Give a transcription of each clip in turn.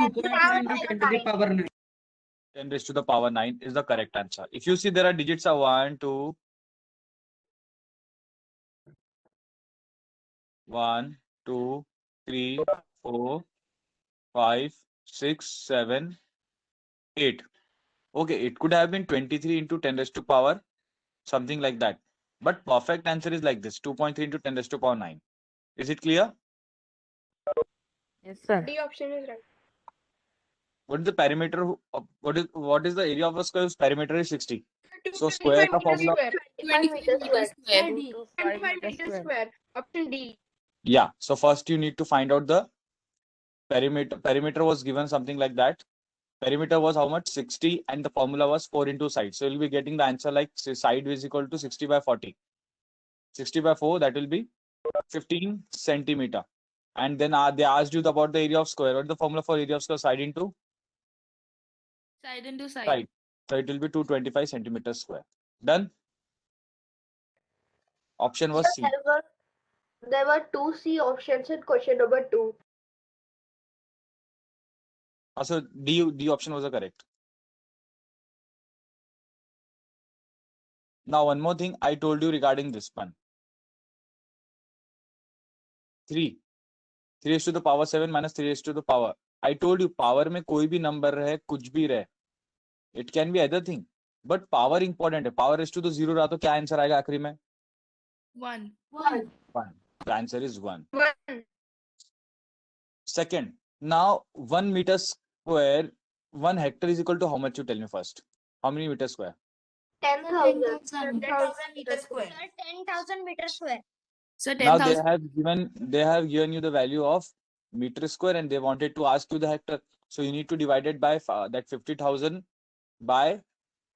2.3 into 10 to the power 9. 10 raised to the power 9 is the correct answer. If you see, there are digits of 1, 2, 1, 2, 3, 4, 5, 6, 7, 8. Okay, it could have been 23 into 10 raised to power, something like that. But perfect answer is like this, 2.3 into 10 raised to power 9. Is it clear? Yes, sir. D option is right. What is the perimeter? What is the area of a square whose perimeter is 60? So square का 25 formula. 25 meters square. 225 25 meters square. Option D. Yeah. So first you need to find out the perimeter. Perimeter was given something like that. Perimeter was how much? 60, and the formula was 4 into side. So you'll be getting the answer like side is equal to 60 by 40. 60 by 4, that will be 15 centimeter. And then they asked you about the area of square. What is the formula for area of square? Side into Side into side. side. So it will be 225 centimeters square. Done? Option was C. There were two C options in question number 2. So D option was the correct. Now one more thing I told you regarding this one. 3 raised to the power 7 minus 3 raised to the power. I told you power में कोई भी number रहे, कुछ भी रहे. It can be other thing. But power important है. Power raised to the 0 रहा तो क्या आंसर आएगा आखिरी में? 1. 1. The answer is 1. 1. Second, now 1 meter square, 1 hectare is equal to how much? You tell me first. How many meters square? 10,000. 10,000 meters square. 10,000 meters square. So Now 10,000. they have given you the value of meter square and they wanted to ask you the hectare. So you need to divide it by that 50,000 by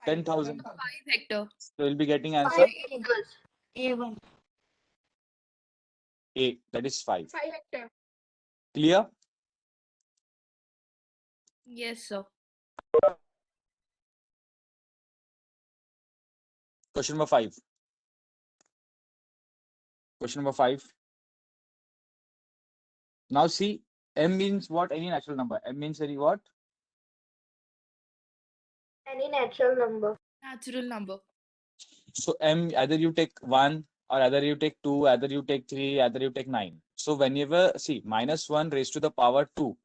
10,000. 5 hectare. So you'll be getting answer 5 acres. A1. A. That is 5. 5 hectare. Clear? Yes, sir. Question number 5. Question number 5. Now see, M means what? Any natural number. M means any what? Any natural number. Natural number. So M, either you take 1 or either you take 2, either you take 3, either you take 9. So whenever, see, minus 1 raised to the power 2,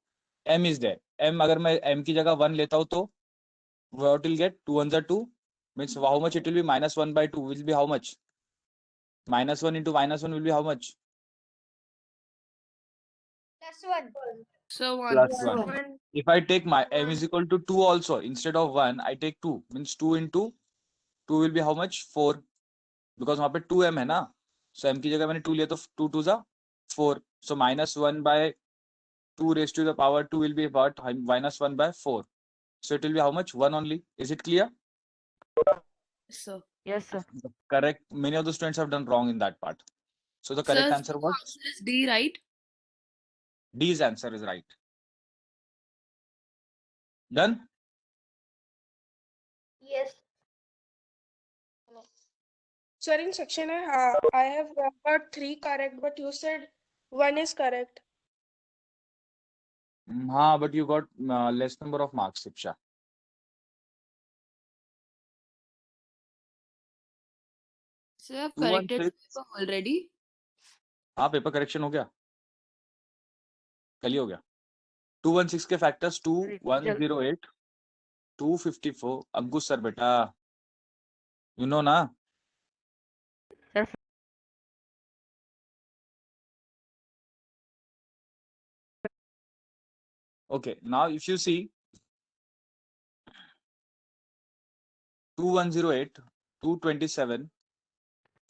M is there. M, अगर मैं M की जगह 1 लेता हूँ तो what will get? 2 ones are 2. Means how much it will be? Minus 1 by 2 will be how much? Minus 1 into minus 1 will be how much? Plus 1. So 1. Plus 1. 1. If I take my M is equal to 2 also, instead of 1, I take 2. Means 2 into 2 will be how much? 4. Because वहाँ पे 2M है ना. So M की जगह मैंने 2 लिया तो 2 2 जा 4. So minus 1 by 2 raised to the power 2 will be about minus 1 by 4. So it will be how much? 1 only. Is it clear? So Yes, sir. Correct. Many of the students have done wrong in that part. So the correct Sir, answer was answer is D, right? D's answer is right. Done? Yes. Sir, in section A, I have got 3 correct, but you said 1 is correct. But you got less number of marks, Siksha. So I've 216. corrected paper already. हाँ paper correction हो गया कल ही हो गया 216 के factors 2108 254 अंकुश sir बेटा you know ना Sir. Okay, now if you see 2108 227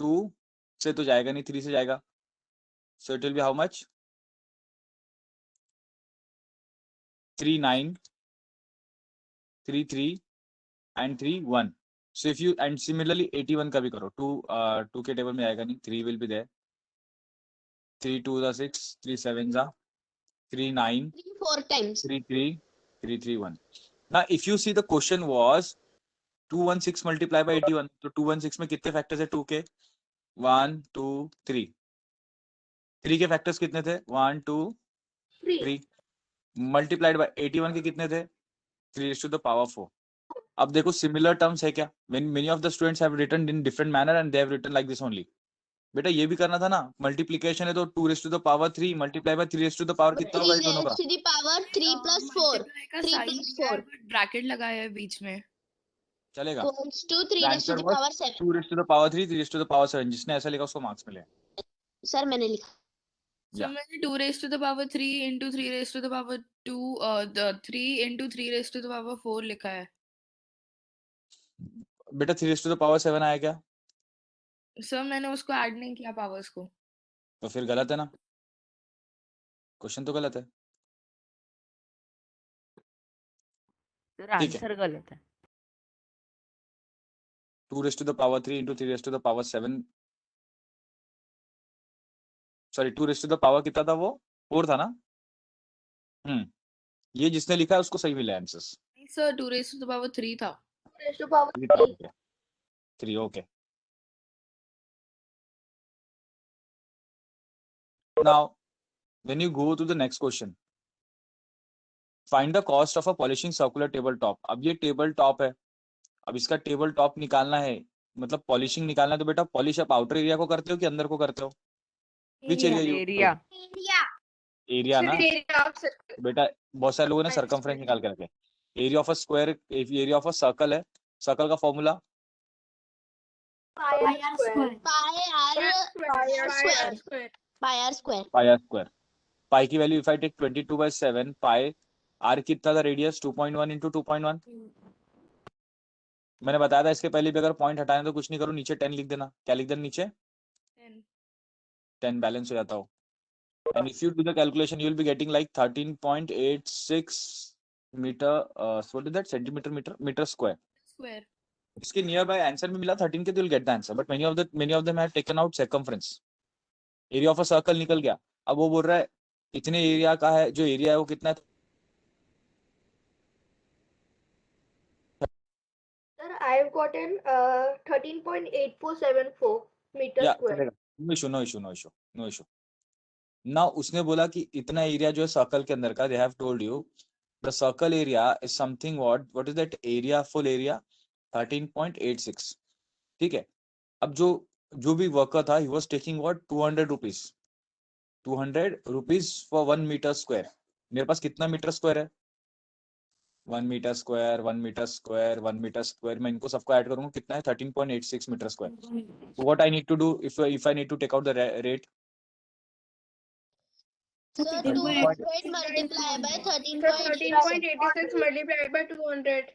2 से तो जाएगा नहीं 3 से जाएगा so it will be how much 39 33 and 31 so if you and similarly 81 का भी करो 2 के टेबल में आएगा नहीं 3 will be there 3 2 the 6 3 7 the 3 9 4 times. 3 3 3 3 1 now if you see the question was 216 multiplied by 81 तो 216 में कितने फैक्टर्स है 2 के 1 2 3 3 के फैक्टर्स कितने थे 1 2 3. 3 मल्टीप्लाइड बाय 81 के कितने थे 3⁴. अब देखो सिमिलर टर्म्स है क्या. Many of the students have written in different manner and they have written like this only. बेटा ये भी करना था ना. मल्टीप्लिकेशन है तो 2⁻³ मल्टीप्लाई बाय 3⁻³ कितना होगा 3 इन दोनों का. raised to the power 3 plus 4 का 3 साइन plus लिया है 4 बट ब्रैकेट लगाया है बीच में. चलेगा. equals to 3 The raised to answer the was power 7. 2⁻³ 3⁻7. जिसने ऐसा लिखा उसको मार्क्स मिले. सर मैंने लिखा. So Yeah. मैंने 2⁻³ into 3⁻², 3 into 3⁻4 लिखा है. बेटा 3⁻7 आया क्या. सर मैंने उसको ऐड नहीं किया पावर्स को. तो फिर गलत है ना. क्वेश्चन तो गलत है. सर ठीक है. आंसर गलत है. 2⁻³ into 3⁻7. सॉरी 2⁻, कितना था वो 4 था ना. ये जिसने लिखा है उसको सही मिला आंसर्स. नहीं सर 2⁻³ था. raised to power 3. 3. Okay. Now, when you go to the next question, find the cost of a polishing circular tabletop. अब ये टेबल टॉप है. अब इसका टेबल टॉप निकालना है मतलब पॉलिशिंग निकालना है. तो बेटा पॉलिश आप आउटर एरिया को करते हो कि अंदर को करते हो. Which area. एरिया ना. बेटा बहुत सारे लोगों ने सर्कमफ्रेंस निकाल के रखे. Area of a square area of a circle है. सर्कल का formula Pi r square. pi r square. Pi r square. Pi की value if I take 22/7 pi r कितना था रेडियस 2.1 into 2.1. मैंने बताया था इसके पहले भी अगर पॉइंट हटाने तो कुछ नहीं करो नीचे 10 लिख देना. क्या लिख देना नीचे 10 बैलेंस हो जाता हो. And if you do the calculation you will be getting like 13.86 meter what is that centimeter meter square. Square. इसके नियर बाय आंसर में मिला 13 के तो will get the answer. But many of them have taken out circumference. Area of a circle निकल गया. अब वो बोल रहा है इतने एरिया का है. जो एरिया है वो कितना है. Sir, I've gotten 13.8474 meter या square. चलेगा. No issue. ना उसने बोला कि इतना एरिया जो है सर्कल के अंदर का they have told you the circle area is something what is that area full area 13.86. ठीक है. अब जो भी वर्कर था he was taking what 200 rupees. 200 rupees for 1 meter square. मेरे पास कितना मीटर स्क्वायर है 1 meter square 1 meter square 1 meter square. मैं इनको सबको ऐड करूंगा कितना है 13.86 meter square. So what I need to do if I need to take out the rate. So 200 multiplied by 13.86 multiplied by 200.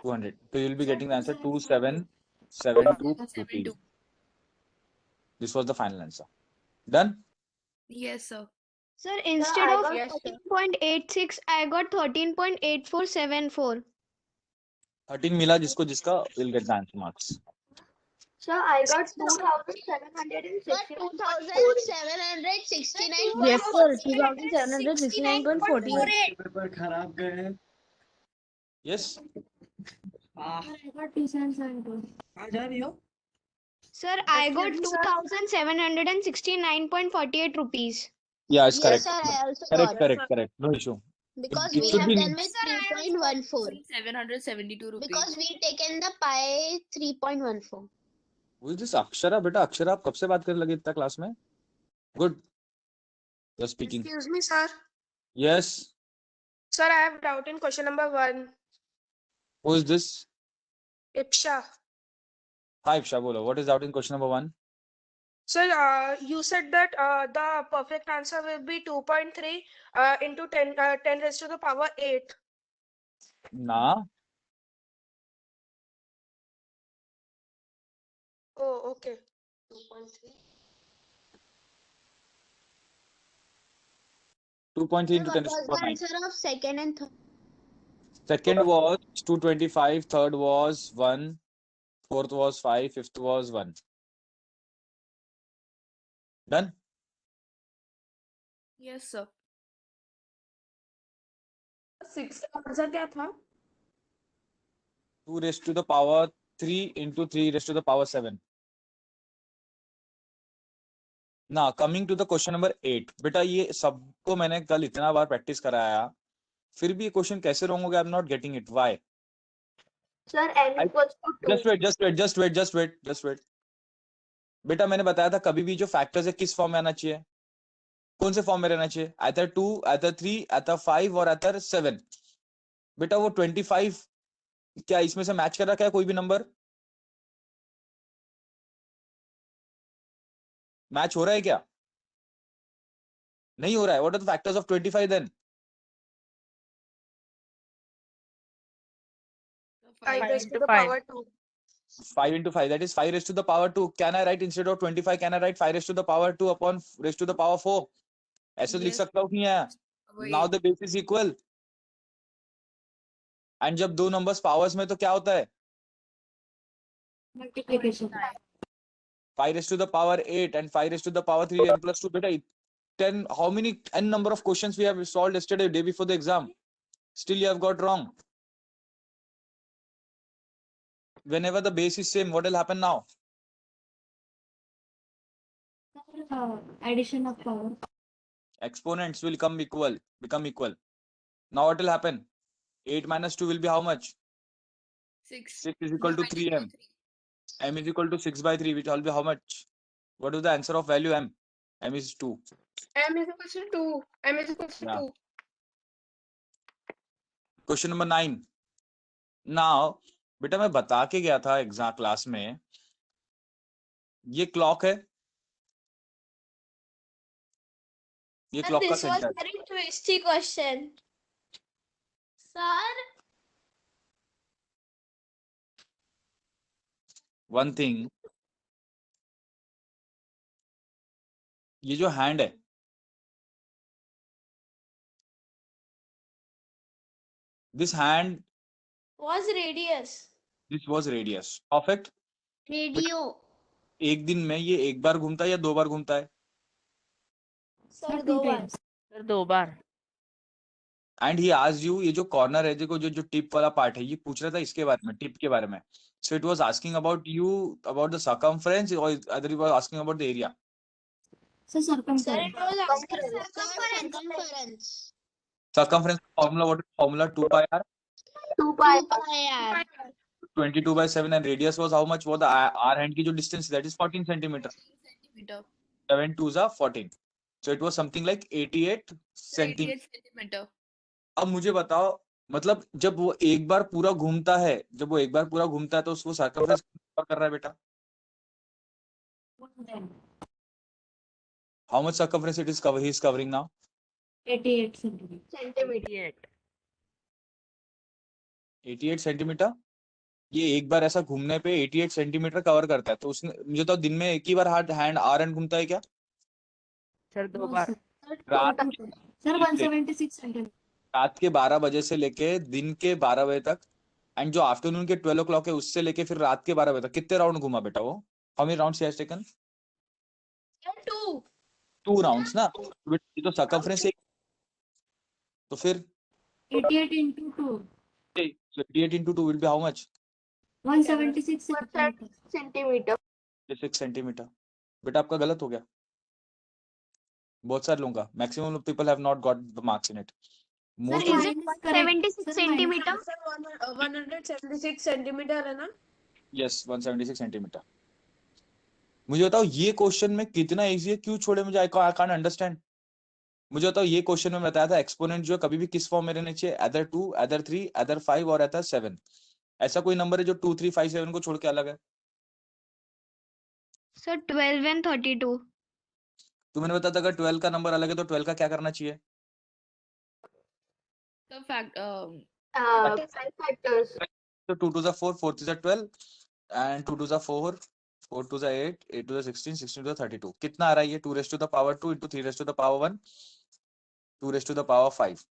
200. So you will be getting the answer 2772 rupees. This was the final answer. Done? Yes sir. Sir, instead I of got- 13.86, I got 13.8474. 13 मिला जिसका will get the answer marks. Sir, I got 2,769.48. 2769. Yes, sir. 2769.48. Paper खराब गए. Yes. आ जा रही हो. Sir, I got 2,769.48 rupees. Yeah, it's correct. Yes, sir, I also got. Correct. No issue. Because It we should have be- done with 3.14. 772 rupees. Because we taken the pi 3.14. Who is this Akshara. बेटा अक्षरा आप कब से बात करने लगे इतना class में. Good. You're speaking. Excuse me, sir. Yes. Sir, I have doubt in question number 1. Who is this? Ipsha. Hi Ifsha, bolo. What is out in question number 1? Sir, you said that the perfect answer will be 2.3 into 10 raised to the power 8. Na. Oh, okay. 2.3. 2.3 into 10 What to the was the power 9. answer of second and third? Second was 225, third was 1, fourth was 5, fifth was 1. Done? Yes sir. 6 का answer क्या था? 2 raised to the power 3 into 3 raised to the power 7. Now coming to the question number 8. बेटा ये सबको मैंने कल इतना बार practice कराया फिर भी ये क्वेश्चन कैसे रॉन्ग हो गया? आई am not getting it, why? Sir, n equals to 2. just wait. बेटा मैंने बताया था कभी भी जो फैक्टर्स है किस फॉर्म में आना चाहिए, कौन से फॉर्म में रहना चाहिए? either 2, either 3, either 5 और either 7। बेटा वो 25 क्या इसमें से मैच कर रहा क्या कोई भी नंबर? मैच हो रहा है क्या? नहीं हो रहा है। What are the factors of 25 then? 5 5 raised to into the 5. power 2. 5 into 5, that is 5 raised to the power 2. Can I write instead of 25, can I write 5 raised to the power 2 upon raised to the power 4? ऐसे तो लिख Yes. सकता हूँ कि वही। Now the base is equal. And जब दो numbers powers में तो क्या होता है? Multiplication. 5 raised to the power 8 and 5 raised to the power 3 n plus 2. बेटा 10, how many n number of questions we have solved yesterday, day before the exam? Still you have got wrong. Whenever the base is same, what will happen now? Addition of power. Exponents will become equal. Now what will happen? 8 minus 2 will be how much? 6. 6 is equal to 3m. M is equal to 6 by 3, which will be how much? What is the answer of value m? M is 2. M is equals to 2. M is equals to Yeah. 2. Question number 9। Now बेटा मैं बता के गया था exam class में, ये clock है, ये क्लॉक का This was centre. very twisty question. Sir, one thing, ये जो हैंड है, this hand, was radius. This was radius. Perfect. Radio. एक दिन में ये एक बार घूमता है या दो बार घूमता है? Sir, Two दो बार. times. Sir 2 bar. And he asked you, ये जो कॉर्नर है देखो, जो टिप वाला पार्ट है, ये पूछ रहा था इसके बारे में, टिप के बारे में। So it was asking about you about the circumference और other was asking about the area? So Sir, circumference. it was asking circumference. Circumference formula, what is formula? 2 pi r, 2 pi. 2 pi r. 22/7, and radius was how much? वो the r hand की जो distance, that is 14 centimeter. Centimeter. 7 2s are 14. So it was something like 88 centimeter. 88 centimeter. अब मुझे बताओ, मतलब जब वो एक बार पूरा घूमता है, तो उसको सर्कमफ्रेंस कर रहा है बेटा? How much circumference it is cover? He is covering now. 88 centimeters. Centimeter. 88। 88 centimetre. ये एक बार ऐसा घूमने पे 88 सेंटीमीटर कवर करता है। तो उसने मुझे तो दिन में एक ही बार हैंड आर एंड घूमता है क्या? सर 2 No, बार। sir. रात Sir, 176 centimeters. रात के 12 बजे से लेके दिन के 12 बजे तक, एंड जो आफ्टरनून के 12 o'clock है उससे लेके फिर रात के 12 बजे तक कितने राउंड घूमा बेटा वो? How many rounds he has taken? 2. 2 rounds ना। ये तो सर्कमफ्रेंस एक, तो फिर 88 into 2. 88 into 2 will be how much? 176 centimeters. Centimeter. 6 centimetre. बेटा आपका गलत हो गया। बहुत सारे लोगों का, maximum people have not got the marks in it. Sir, most mine is correct. 76 Sir, centimeter. mine 176 centimeter है ना? Yes 176 centimetre. मुझे बताओ ये क्वेश्चन में कितना इजी है, क्यों छोड़े मुझे? I can't understand. मुझे बताओ ये क्वेश्चन में बताया था एक्सपोनेंट जो है कभी भी किस फॉर्म में रहने चाहिए? either 2, either 3, either 5 और either 7। ऐसा कोई नंबर है जो 2, 3, 5, 7 को छोड़ के अलग है? Sir, 12 and 32. तो मैंने बताया था अगर 12 का नंबर अलग है तो 12 का क्या करना चाहिए? The fact, 5 factors. तो 2 2s are 4, 4 3s are 12, and 2 2s are 4, 4 2s are 8, 8 2s are 16, 16 2s are 32। कितना आ रहा है ये? 2 raised to the power 2 into 3 raised to the power 1, 2 raised to the power 5।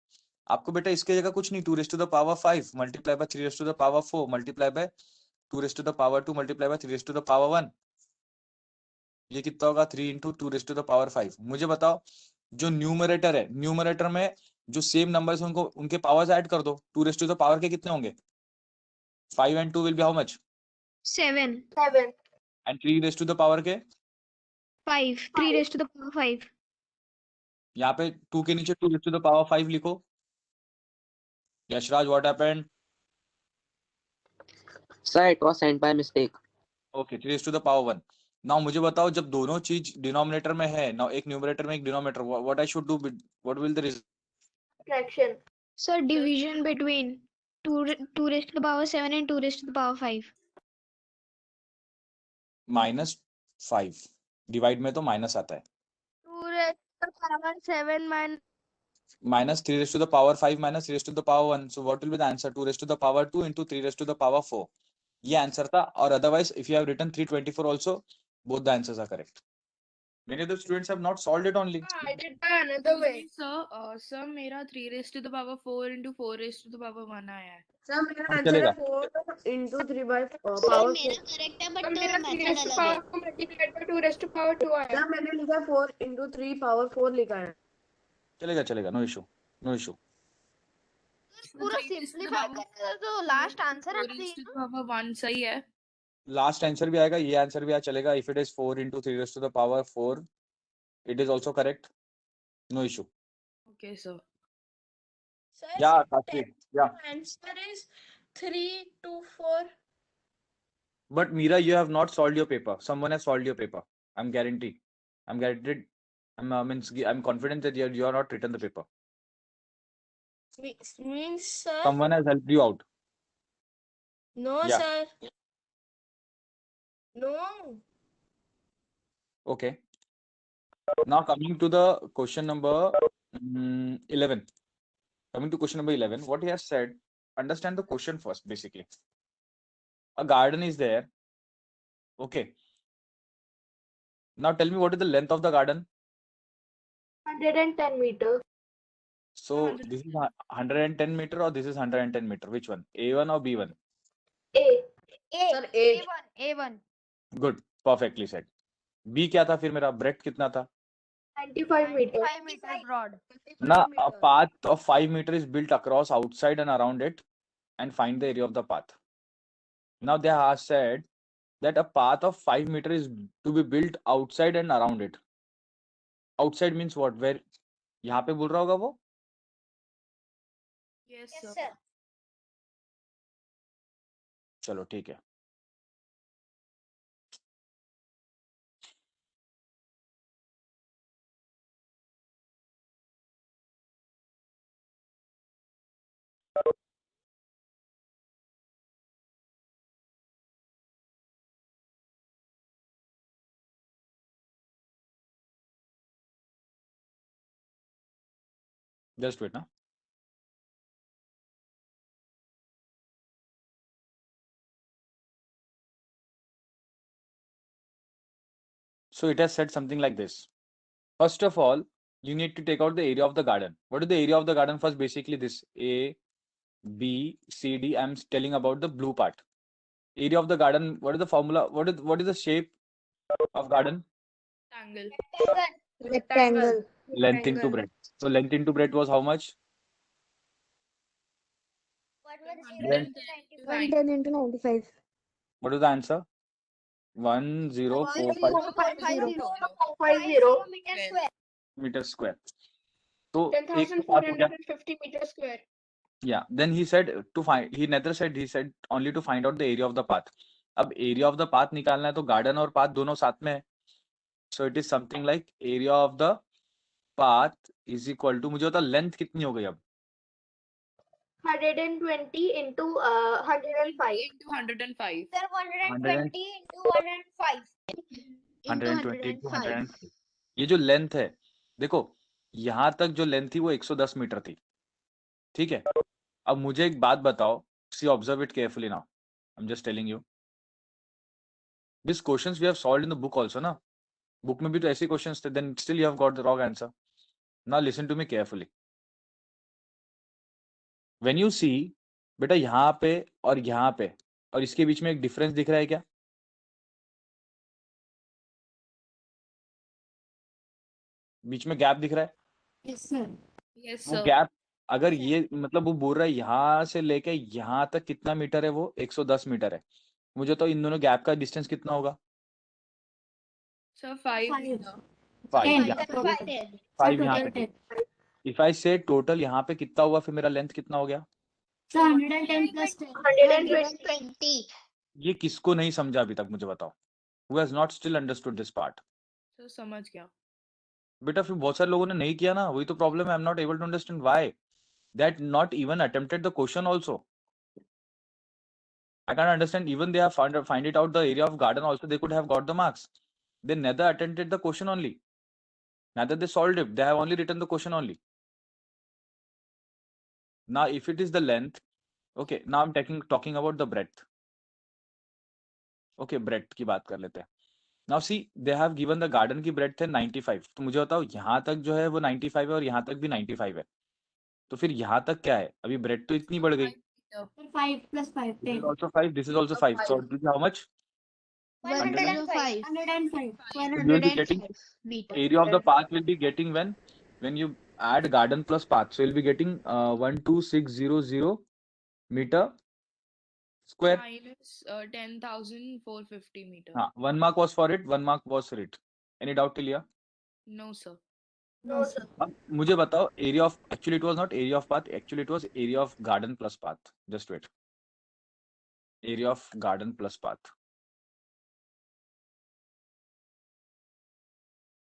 आपको बेटा इसके जगह कुछ नहीं, 2 raised to the power 5 multiply by 3 raised to the power 4 multiply by 2 raised to the power 2 multiply by 3 raised to the power 1। ये कितना होगा? 3 into 2 raised to the power 5। मुझे बताओ जो न्यूमरेटर है, न्यूमरेटर में जो सेम नंबर्स हैं उनको उनके पावर्स ऐड कर दो। 2 raised to the power के कितने होंगे? 5 and 2 will be how much? 7. 7. And 3 raised to the power के 5. 3 raised to the power 5. यहाँ पे 2 के नीचे 2 raised to the power 5 लिखो। Yashraj, what happened? Sir, it was sent by mistake. Okay, 3 raised to the power 1. Now मुझे बताओ जब दोनों चीज डिनोमिनेटर में है, now एक न्यूमरेटर में एक denominator, what I should do, what will the result? Fraction. Sir, division between 2 raised to the power 7 and 2 raised to the power 5. -5 divide में तो माइनस आता है, 2 raised to the power 7 minus -3 raised to the power 5 minus 3 raised to the power 1. So what will be the answer? 2 raised to the power 2 into 3 raised to the power 4. ये answer था. और otherwise if you have written 324 also, both the answers are correct. Many of the students have not solved it only. I did by another way. Sir मेरा 3 raised to the power 4 into 4 raised to the power 1 आया है. Sir, मेरा हाँ, answer चलेगा. है 4 into 3 by power Sir, 4. मेरा correct है but Sir, मेरा 3 method raised to अलग है. power को multiplied by 2 raised to power 2 आया. Sir, मैंने लिखा 4 into 3 power 4 लिखा है. चलेगा, नो इशू, नो इशू. पूरा सिंपलीफाई करके तो last answer 4 raised to the power 1 सही है. लास्ट आंसर भी आएगा, ये आंसर भी आ चलेगा. If it is 4 into 3 raised to the power 4, it is also correct. No issue. Okay, sir. Yeah, Sakshi. Yeah. Answer is 3 to 4. But Meera, you have not solved your paper. Someone has solved your paper. I'm guaranteed. I'm confident that you are not written the paper. Means sir? Someone has helped you out. No, Yeah. sir. No. Okay. Now coming to the question number 11. Coming to question number 11, what he has said, understand the question first, basically. A garden is there. Okay. Now tell me, what is the length of the garden? 110 meters. So this is 110 meter or this is 110 meter? Which one? A1 or B1? A. Sir, A. A1. Good. Perfectly said. B क्या था फिर मेरा? Breadth कितना था? 95 meters. 95 meters broad. Now a path of 5 meter is built across, outside and around it, and find the area of the path. Now they have said that a path of 5 meter is to be built outside and around it. Outside means what? Where? यहाँ पे बोल रहा होगा वो? Yes, sir. चलो ठीक है. Just wait now. So it has said something like this. First of all, you need to take out the area of the garden. What is the area of the garden first? Basically this A, B, C, D. I'm telling about the blue part. Area of the garden. What is the formula? What is the shape of garden? Angle. Rectangle. Length into breadth. So length into breadth was how much? 110 into 95. What is the answer? 1045 meter square. So एक तो बात हो गया. 10,450 meters square. Yeah. Then he said to find. He neither said. He said only to find out the area of the path. अब area of the path निकालना है तो garden और path दोनों साथ में है. So it is something like area of the path is equal to, मुझे बता length कितनी हो गई अब? 120 into 105. Into 105. Sir, 120 into 105. 120 into 105. ये जो लेंथ है, देखो यहाँ तक जो लेंथ थी वो 110 मीटर थी. ठीक है. अब मुझे एक बात बताओ. See, observe it carefully now. I'm just telling you. These questions we have solved in the book also, ना? Book में भी तो ऐसे questions थे. Then still you have got the wrong answer. Now listen to me carefully. When you see, बेटा यहाँ पे और इसके बीच में एक डिफरेंस दिख रहा है क्या? बीच में गैप दिख रहा है? Yes, sir. Yes, वो sir. गैप अगर ये मतलब वो बोल रहा है यहाँ से लेके यहाँ तक कितना मीटर है? वो 110 मीटर है. मुझे तो इन दोनों गैप का डिस्टेंस कितना होगा? Sir, 5. 5. 10. Yeah. Total 5 यहाँ पे. 10. If I say total यहाँ पे कितना हुआ, फिर मेरा लेंथ कितना हो गया? So 110 plus 10. 120. ये किसको नहीं समझा अभी तक मुझे बताओ? Who has not still understood this part? Sir समझ गया. बेटा फिर बहुत सारे लोगों ने नहीं किया ना, वही तो प्रॉब्लम है. I am not able to understand why that not even attempted the question also. I can't understand. Even they have find it out the area of garden also, they could have got the marks. They neither attempted the question only, neither they solved it. They have only written the question only. Now, if it is the length, okay. Now I'm talking about the breadth. Okay, breadth की बात कर लेते हैं. Now see, they have given the garden की breadth है 95. तो मुझे बताओ यहाँ तक जो है वो 95 है और यहाँ तक भी 95 है. तो फिर यहाँ तक क्या है? अभी breadth तो इतनी बढ़ गई. 5 plus 5, This is 10. also 5. This is also 5. So this is how much? 105. 105. You will be getting 105 meter. area of the path will be getting when you add garden plus path. So you'll be getting 12600 meter square. Minus 10,450 meter. हाँ, 1 mark was for it, 1 mark was for it. Any doubt till here? No sir. No, sir. अब मुझे बताओ area of, actually it was not area of path, actually it was area of garden plus path. Just wait. Area of garden plus path.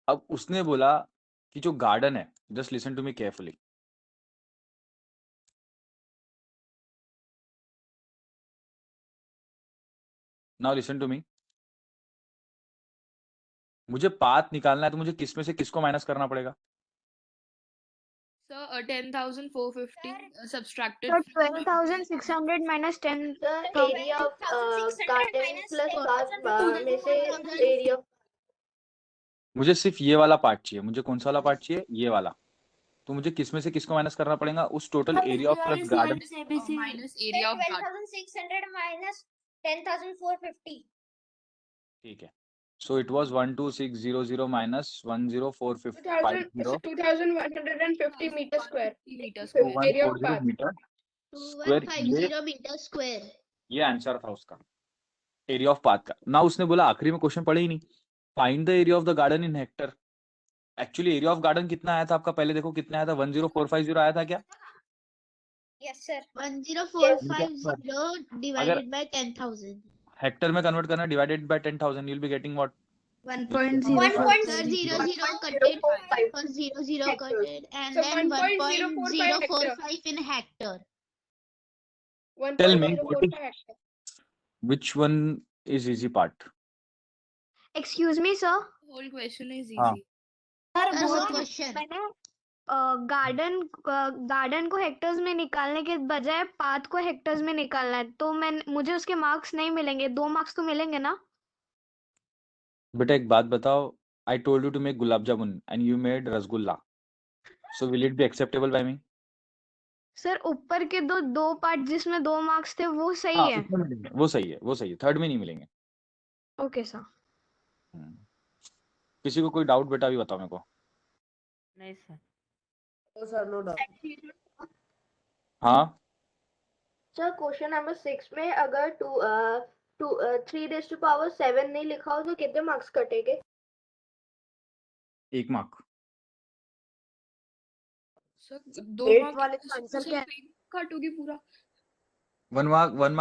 अब उसने बोला कि जो garden है, just listen to me carefully. Now listen to me. मुझे path निकालना है तो मुझे किस में से किसको माइनस करना पड़ेगा? Sir 10,450 subtracted. So 12,600 minus 10. area of garden plus path में से area. मुझे सिर्फ ये वाला पार्ट चाहिए. मुझे कौन सा वाला पार्ट चाहिए? ये वाला. तो मुझे किस में से किसको माइनस करना पड़ेगा? उस total area of plus garden. Minus area of garden. 12,600 minus 10,450. ठीक है. So it was 12600 minus 10450. 2,150 meter square. Meter So square. Area of 140 path. meter square. ये 2150 meter square. ये आंसर था उसका एरिया ऑफ पाथ का. ना उसने बोला आखिरी में क्वेश्चन पढ़े ही नहीं. Find the area of the garden in Hector. Actually area of garden कितना आया था आपका? पहले देखो कितना आया था. 10450 आया था क्या? Yes sir. 10450 divided by 10,000. Hector में कन्वर्ट करना divided by 10,000 you'll be getting what? 1.05. Sir, 0 cutted for 0 cutted and So then 1.045 1.045 in hectare. Tell me, 1.045 hectare. Which one is easy part? Excuse me, sir. Whole question is easy. हाँ. Sir, Sir, one both question. Garden को hectares में निकालने के बजाय path को hectares में निकालना है तो मुझे उसके मार्क्स नहीं मिलेंगे. 2 मार्क्स तो मिलेंगे ना? बेटा एक बात बताओ. I told you to make gulab jamun and you made rasgulla. So will it be acceptable by me? Sir ऊपर के दो पार्ट जिसमें 2 मार्क्स थे वो सही हाँ, है. उसमें मिलेंगे. वो सही है, वो सही है. थर्ड में नहीं मिलेंगे. Okay sir. किसी को कोई डाउट बेटा अभी बताओ मेरे को. नहीं सर. हाँ. सर क्वेश्चन नंबर 6 में अगर 3 raised to power 7 नहीं लिखा हो तो कितने मार्क्स कटेंगे? 1 मार्क. सर 2 Eight mark वाले का आंसर क्या है? कट होगी पूरा. 1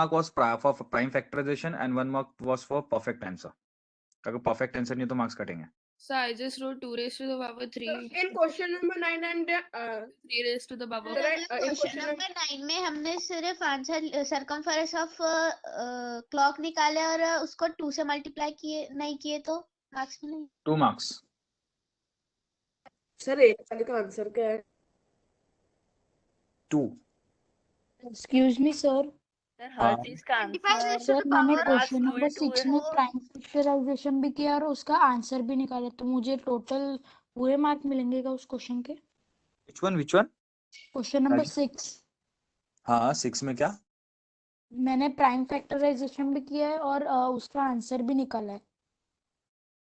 mark was for prime factorization and 1 mark was for perfect answer. अगर perfect answer नहीं तो मार्क्स कटेंगे. Sir I just wrote 2 raised to the power 3. In question number 9 and 3 raised to the power. Sir, in question question number 9 में हमने सिर्फ answer circumference of clock निकाले और उसको 2 से मल्टीप्लाई किए नहीं किए तो मार्क्स मिलेंगे. 2 मार्क्स. सर एक वाले का आंसर क्या है? 2. Excuse me sir. सर हाँ. हर चीज का 25 answer raised to sir the मैंने power class question 2 number into 6 में प्राइम फैक्टराइजेशन भी किया और उसका आंसर भी निकाला तो मुझे टोटल पूरे मार्क मिलेंगे क्या उस क्वेश्चन के? Which one? क्वेश्चन नंबर 6 हाँ 6 में क्या? मैंने प्राइम फैक्टराइजेशन भी किया है और उसका आंसर भी निकाला है.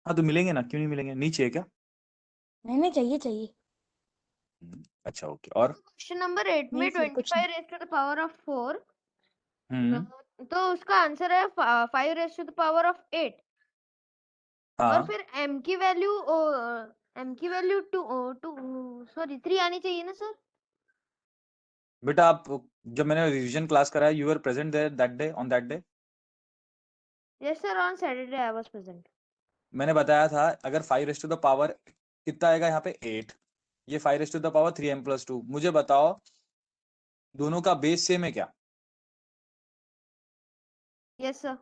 हाँ तो मिलेंगे ना, क्यों नहीं मिलेंगे? नीचे है क्या? नहीं चाहिए. अच्छा ओके. और क्वेश्चन नंबर 8 में नहीं सर, कुछ 25 raised to the power of 4 हम्म. तो उसका आंसर है 5 raised to the power of 8 और हाँ फिर m की वैल्यू 2 सॉरी 3 आनी चाहिए ना सर? बेटा आप जब मैंने रिवीजन क्लास कराया, you were present there that day, on that day? Yes sir, on Saturday I was present. मैंने बताया था अगर 5 रेस्ट टू द पावर कितना आएगा यहाँ पे 8, ये 5 raised to the power 3m plus 2। मुझे बताओ दोनों का बेस सेम है क्या? Yes sir.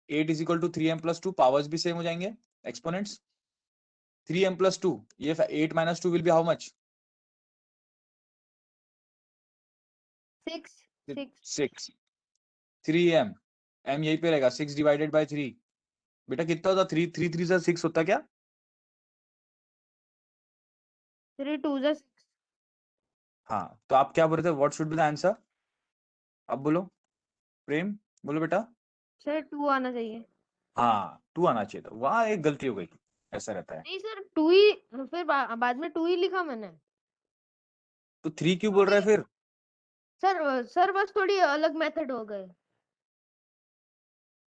8 is equal to 3m plus 2, powers भी सेम हो जाएंगे, एक्सपोनेंट्स। 3m प्लस 2, ये 8 minus 2 will be how much? 6. 6। 3m, m यहीं पे रहेगा, 6 डिवाइडेड बाय 3। बेटा कितना होता? 3 3 से 6 होता क्या? 3 2 is 6. हाँ, तो आप क्या बोल रहे थे? What should be the answer? अब बोलो प्रेम, बोलो बेटा। सर 2 आना चाहिए। हाँ 2 आना चाहिए था, वहां एक गलती हो गई, ऐसा रहता है। नहीं सर 2 ही, फिर बाद में 2 ही लिखा मैंने। तो 3 क्यों बोल रहा है फिर? सर बस थोड़ी अलग मेथड हो गए।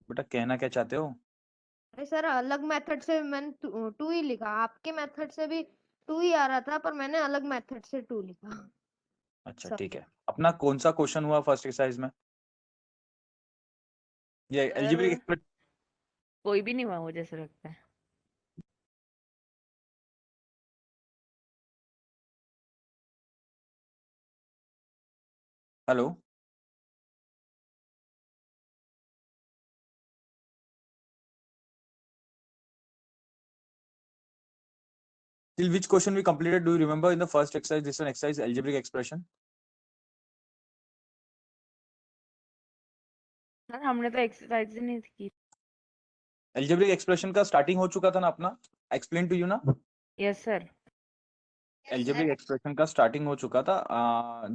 बेटा कहना क्या चाहते हो? अरे सर अलग मेथड से मैंने 2 ही लिखा, आपके मेथड से भी 2 ही आ रहा था पर मैंने अलग मेथड से 2 लिखा। अच्छा सर। ठीक है। अपना कौन सा क्वेश्चन हुआ फर्स्ट एक्सरसाइज में? ये सर एल्जेब्रिक एक्सप्रेशन। कोई भी नहीं हुआ मुझे ऐसा लगता है। Hello, till which question we completed? Do you remember in the first exercise, this one exercise algebraic expression? Sir हमने तो एक्सरसाइज ही नहीं की। algebraic expression का स्टार्टिंग हो चुका था ना अपना, एक्सप्लेन टू यू ना। Yes sir. algebraic expression का स्टार्टिंग हो चुका था,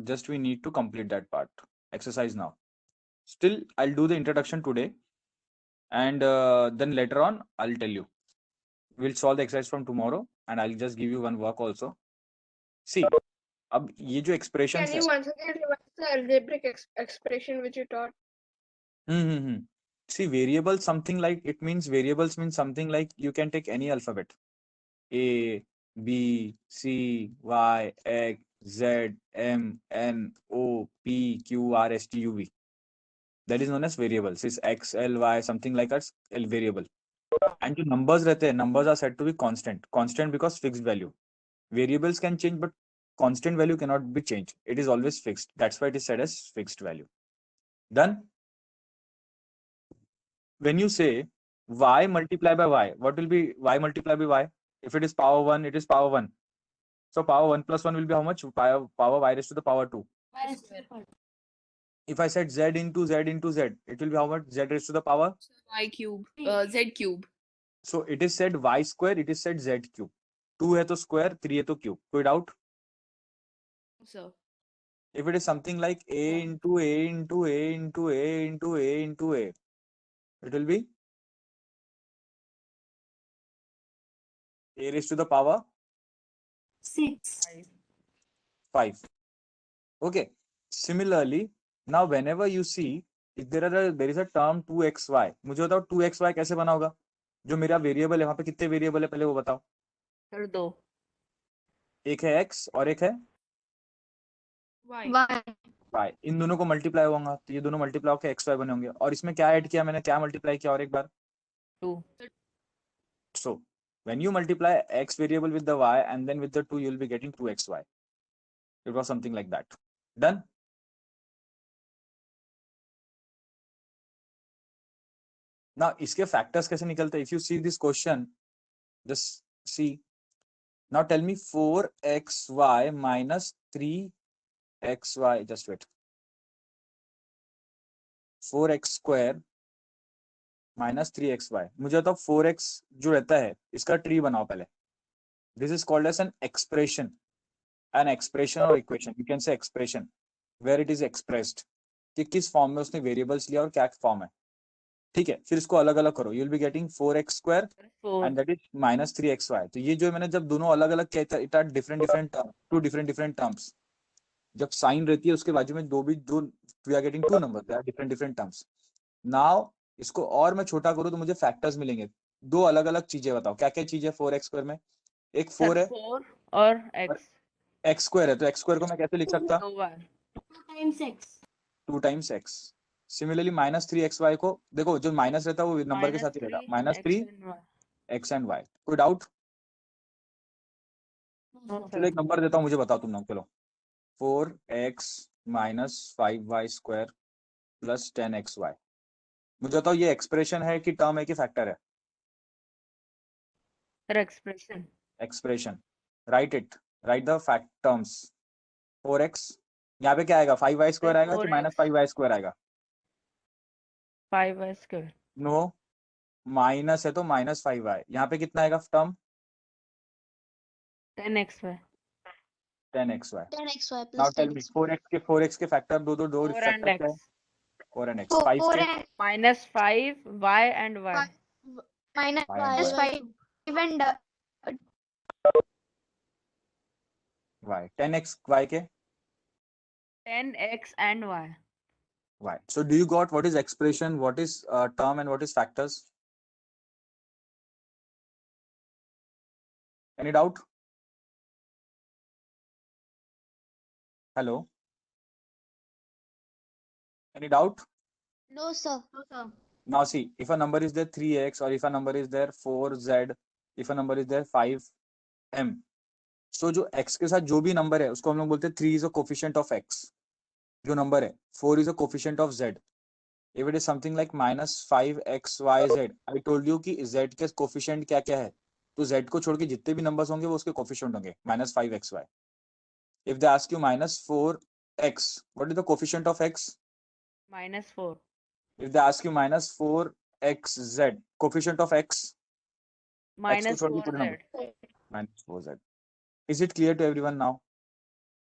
just we need to complete that part exercise now. Still I'll do the introduction today and then later on I'll tell you. We'll solve the exercise from tomorrow and I'll just give you one work also. See, अब ये जो expressions Can है, you once again revise the algebraic expression which you taught? See, variable something like, it means variables means something like you can take any alphabet, A, B, C, Y, X, Z, M, N, O, P, Q, R, S, T, U, V. That is known as variables. Is X, L, Y, something like that, L variable. And जो numbers रहते हैं, numbers are said to be constant. Constant because fixed value. Variables can change, but constant value cannot be changed. It is always fixed. That's why it is said as fixed value. Done? When you say y multiply by y, what will be y multiply by y? If it is power 1, it is power 1. So power 1 plus 1 will be how much? Power y raised to the power 2. If I said z into z into z, it will be how much? Z raised to the power? Y cube, Z cube. So it is said y square, it is said z cube. 2 है तो square, 3 है तो cube. कोई doubt? Sir. If it is something like a into a into a into a into a into a, it will be a raised to the power 6. 5. Okay. Similarly, now whenever you see if there is a term 2xy, मुझे बताओ 2xy कैसे बना होगा? जो मेरा variable है वहां पे कितने वेरिएबल है पहले वो बताओ। सर 2। एक है x और एक है Y. y। इन दोनों को मल्टीप्लाई होगा तो ये दोनों मल्टीप्लाई होकर xy बने होंगे। और इसमें क्या ऐड किया मैंने, क्या मल्टीप्लाई किया और एक बार? 2। So when you multiply x variable with the y and then with the 2, you will be getting 2xy. It was something like that. Done? Now इसके factors कैसे निकलते हैं? If you see this question, just see. Now tell me 4xy minus 3xy. Just wait. 4x square minus 3xy. मुझे बताओ 4x जो रहता है इसका ट्री बनाओ पहले. This is called as an expression. An expression or equation. You can say expression where it is expressed. कि किस फॉर्म में उसने वेरिएबल्स लिया और क्या फॉर्म है. ठीक है, फिर इसको अलग अलग करो. You will be getting 4x square 4। And that is minus 3xy. तो ये जो मैंने जब दोनों अलग अलग किया इट आर डिफरेंट टर्म्स. जब साइन रहती है उसके बाजू में दो we are getting 2 numbers, they are different terms. Now इसको और मैं छोटा करूं तो मुझे फैक्टर्स मिलेंगे. दो अलग अलग चीजें बताओ क्या क्या चीज है 4x स्क्वायर में. एक 4 है 4 और x x स्क्वायर है, तो x स्क्वायर को मैं कैसे लिख सकता? 2 बार 2 times x. 2 times x. Similarly -3xy को देखो, जो माइनस रहता है वो नंबर के साथ ही रहता है, -3 x and y. कोई डाउट? No, चलो एक नंबर देता हूँ, मुझे बताओ तुम लोग. चलो 4x minus 5y square plus 10xy. मुझे बताओ ये एक्सप्रेशन है कि टर्म है कि फैक्टर है? Sir expression. Expression. Right it. Right the fact terms. 4x यहाँ पे क्या आएगा? 5y स्क्वायर आएगा कि 4x -5y स्क्वायर आएगा? 5y square. नो, माइनस है तो -5y. यहाँ पे कितना आएगा term? 10xy. 10xy. 10xy now plus tell me 10xy. 4x के फैक्टर दो 4 and फैक्टर क्या है? x. 4 and x. 5 4 के and -5y and y. minus Y and 5 and y. 10x y के 10x and y. y. So do you got what is expression, what is term and what is factors? Any doubt? Hello? Any doubt? no sir. Now see, if a number is there 3x or if a number is there 4z, if a number is there 5m. So जो x के साथ जो भी number है उसको हम लोग बोलते हैं 3 is a coefficient of x. जो नंबर है 4 is a coefficient of z. If it is something like -5xyz, I told you कि z के कोफिशिएंट क्या क्या है, तो z को छोड़ के जितने भी नंबर्स होंगे वो उसके कोफिशिएंट होंगे -5xy. If they ask you -4x, what is the coefficient of x? -4. If they ask you -4xz, coefficient of x? X को छोड़ के पूरे -4z. Number -4z. Is it clear to everyone now?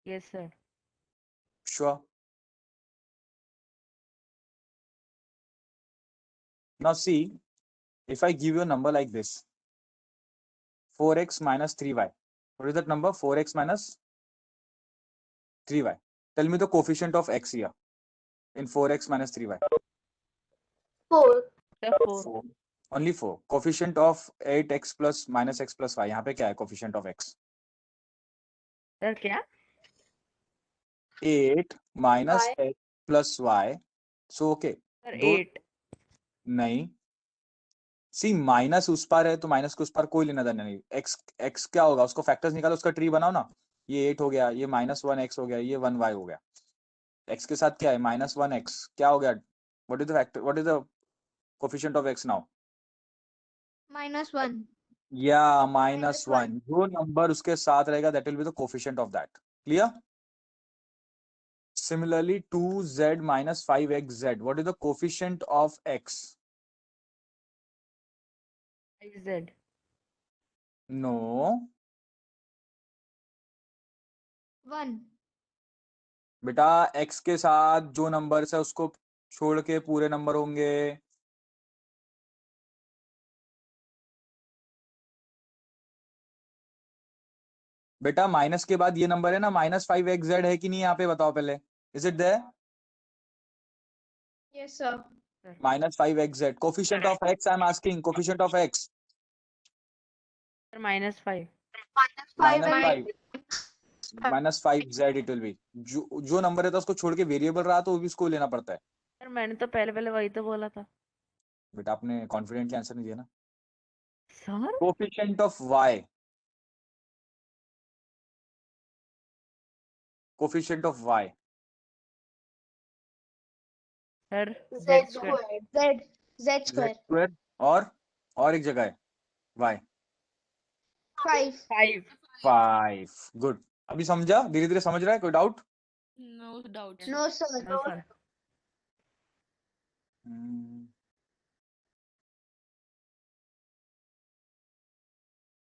Yes sir. Sure. Now see, if I give you a number like this, 4x minus 3y. What is that number? 4x minus 3y. Tell me the coefficient of x here in 4x minus 3y. 4. Sir 4. 4. Only 4. Coefficient of 8x plus minus x plus y. यहाँ पे क्या है coefficient of x? Sir क्या? 8 minus Y. x plus y. So okay. Sir दो 8. नहीं. सी minus उस पार है तो माइनस के उस पार कोई लेना देना नहीं. x क्या होगा? उसको फैक्टर्स निकालो, उसका ट्री बनाओ ना. ये 8 हो गया, ये -1x हो गया, ये 1y हो गया. x के साथ क्या है? -1x. क्या हो गया? What is the factor? What is the coefficient of x now? -1. Yeah, -1. जो नंबर उसके साथ रहेगा that will be the coefficient of that. Clear? Similarly, 2z minus 5xz. What is the coefficient of x? 5z. No. 1. बेटा x के साथ जो number है उसको छोड़ के पूरे नंबर होंगे. बेटा माइनस के बाद ये नंबर है ना, -5xz है कि नहीं? यहाँ पे बताओ पहले. Is it there? Yes sir. -5xz. Coefficient of x I am asking. Coefficient of x. Sir -5. -5z it will be. जो नंबर है तो उसको छोड़ के वेरिएबल रहा तो वो भी उसको लेना पड़ता है. सर मैंने तो पहले वही तो बोला था. बेटा आपने कॉन्फिडेंटली आंसर नहीं दिया ना. Sir coefficient of y. Coefficient of y. Sir Z z square. squared. Z square. Square और एक जगह है y. 5. 5. 5. गुड. अभी समझा? धीरे धीरे समझ रहा है? कोई doubt? No doubts. No sir. No sir.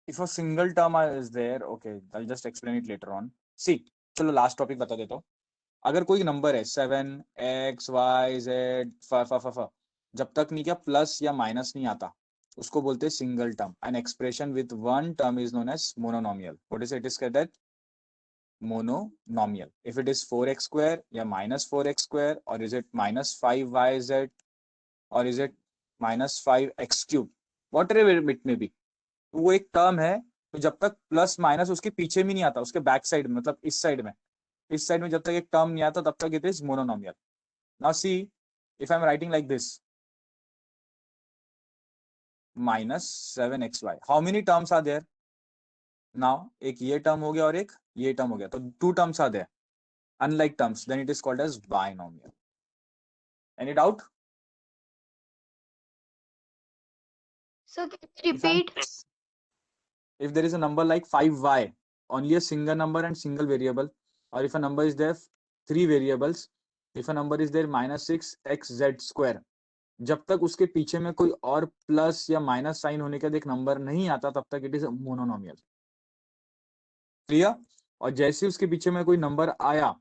If a single term is there, okay, I'll just explain it later on. See, चलो लास्ट टॉपिक बता देता हूँ. अगर कोई नंबर है 7x y z फ जब तक नहीं क्या प्लस या माइनस नहीं आता उसको बोलते हैं single term. An expression with one term is known as monomial. What is it? Is that monomial. If it is 4x square या -4x square, or is it -5yz, or is it -5x cube, whatever it may be, वो एक term है. तो जब तक plus minus उसके पीछे भी नहीं आता, उसके बैक साइड में, मतलब इस साइड में, इस साइड में जब तक एक टर्म नहीं आता तब तक it is monomial. Now see if I am writing like this -7xy, how many terms are there now? एक ये टर्म हो गया और एक ये टर्म हो गया, तो 2 terms are there unlike terms, then it is called as binomial. Any doubt? So can you If I'm- repeat? if there is a number like 5y, only a single number and single variable, or if a number is there 3 variables, if a number is there -6xz square, जब तक उसके पीछे में कोई और plus या minus sign होने का एक नंबर नहीं आता तब तक इट इज मोनोनोमियल. क्लियर? और जैसे उसके पीछे में कोई नंबर आया,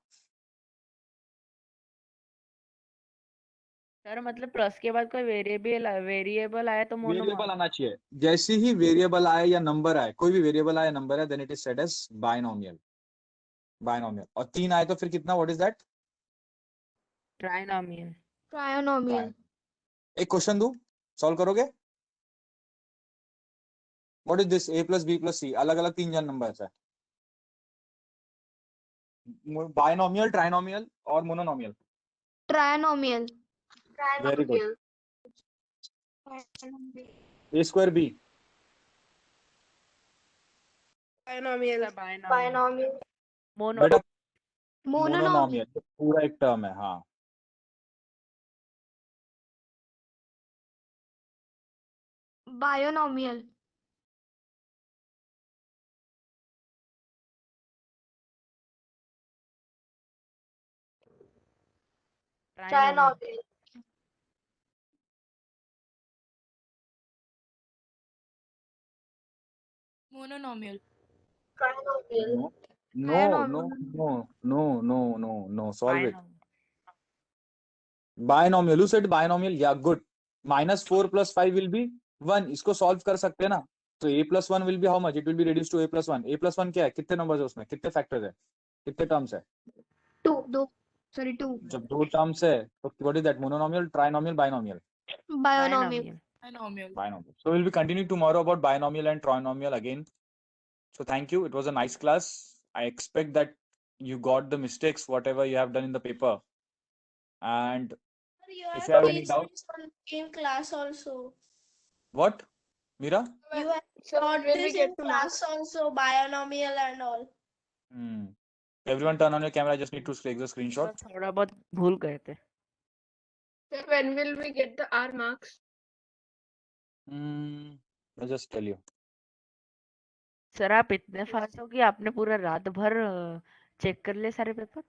सर मतलब प्लस के बाद कोई वेरिएबल आया तो वेरिएबल मोनो आना चाहिए. जैसे ही वेरिएबल आए या नंबर आए, कोई भी वेरिएबल आए नंबर है, then it is said as binomial. Binomial. और 3 आए तो फिर कितना? What is that? Trinomial. Trinomial. एक क्वेश्चन दू, सॉल्व करोगे? What is this? a plus B plus C, अलग अलग 3 जन नंबर है. बायनोमियल, ट्राइनोमियल और mononomial. Trinomial. Very good. a square b. Binomial. Binomial. Mono. बेटा Mononomial. मोनोनोमियल पूरा एक टर्म है. हाँ, Binomial. Trinomial. Trinomial. Mononomial. Trinomial. no. Solve it. Binomial. Binomial. Who said binomial? Yeah, good. -4 + 5 will be 1. इसको solve कर सकते हैं ना. तो a + 1 will be how much? It will be reduced to a + 1. a + 1 क्या है? कितने नंबर्स है उसमें? कितने फैक्टर्स है? कितने टर्म्स है? Two. Sorry, two. जब 2 टर्म्स है तो what is that? Mononomial, trinomial, binomial? Binomial. Binomial. Binomial. So we'll be continuing tomorrow about binomial and trinomial again. So thank you. It was a nice class. I expect that you got the mistakes whatever you have done in the paper. And if you have any doubt, In class also. what? Mira? You have So taught when we this get in to class also, binomial and all. Everyone turn on your camera. I just need to take the screenshot. Sir थोड़ा बहुत भूल गए थे. when will we get the R marks? I'll just tell you. Sir आप इतने fast हो कि आपने पूरा रात भर चेक कर लिए सारे पेपर.